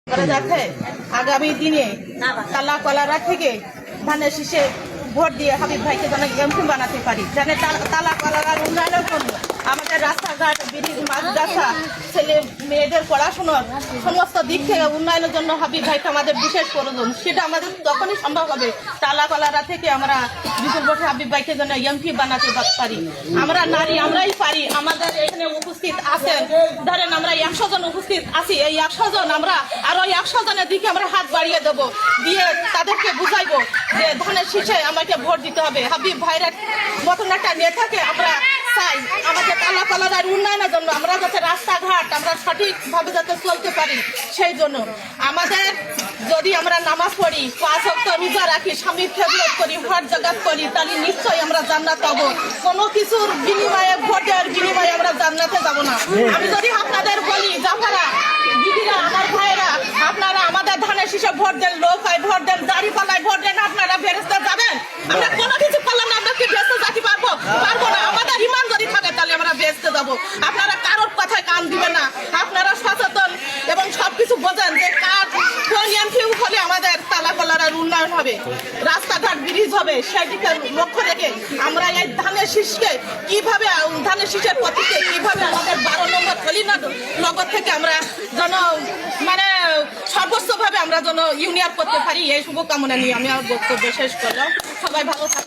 করা যাচ্ছে আগামী দিনে তালা কলারা থেকে ধানের শীষে ভোট দিয়ে হাবিব ভাইকে যেন এমপি বানাতে পারি, যেন তালা কলারার উন্নয়নের জন্য আমাদের রাস্তাঘাট, ব্রিজ, মাদ্রাসা, ছেলে মেয়েদের পড়াশোনার সমস্ত দিক থেকে উন্নয়নের জন্য হাবিব ভাইকে আমাদের বিশেষ প্রয়োজন। সেটা আমাদের তখনই সম্ভব হবে তালা কলারা থেকে আমরা বিপুল ভোটে হাবিব ভাইকে যেন এমপি বানাতে পারি। আমরা নারী, আমরাই পারি। আমাদের এখানে উপস্থিত আছেন, ধরেন আমরা 100 জন উপস্থিত আছি, এই 100 জন আমরা আরো 100 জনের দিকে আমরা হাত বাড়িয়ে দেবো, দিয়ে তাদেরকে বুঝাইবো যে ধানের শীষে আমাকে ভোট দিতে হবে। হাবিব ভাইয়ের মতন একটা নেতাকে আমরা চাই আমাদের তালা কলার উন্নয়নের জন্য, আমরা যাতে রাস্তাঘাট আমরা সঠিকভাবে যাতে চলতে পারি। সেই জন্য আমাদের যদি আমরা নামাজ পড়ি, 5 ওয়াক্ত রোজা রাখি, স্বামীর খেদমত করি, হজ জাকাত করি, তাহলে নিশ্চয়ই আমরা জান্নাত পাবো। কোনো কিছুর বিনিময়ে, ভোটের বিনিময়ে আমরা জান্নাতে যাব না। আমি যদি আপনাদের বলি, জাফারা দিদিরা, আমার ভাইয়েরা, আপনারা আমাদের ধানের শীষে ভোট দেন, লোক হয় ভোট দেন, দাড়ি পাল্লায় ভোট দেন, আপনারা বেরেস্তা যাবেন। আমরা কোনো কিছু করলাম না, আমরা কি বেরেস্তা যেতে পারবো? পারবো না। আমাদের ইমান যদি থাকে তাহলে আমরা বেরেস্তে যাবো। আপনারা কারোর কথায় কান দিবেন না। আপনারা সচেতন এবং সবকিছু বোঝেন যে কার কোন এমপি হলে আমাদের তালা কলার উন্নয়ন হবে, রাস্তাঘাট, ব্রিজ হবে, সেদিকে লক্ষ্য রেখে আমরা এই ধানের শীষকে কিভাবে, ধানের শীষের প্রতীকে কিভাবে আমাদের 12 নম্বর নগর থেকে আমরা যেন মানে সর্বোচ্চ ভাবে আমরা যেন ইউনিয়ন করতে পারি, এই শুভকামনা নিয়ে আমি আমার বক্তব্য শেষ করলাম। সবাই ভালো থাকবে।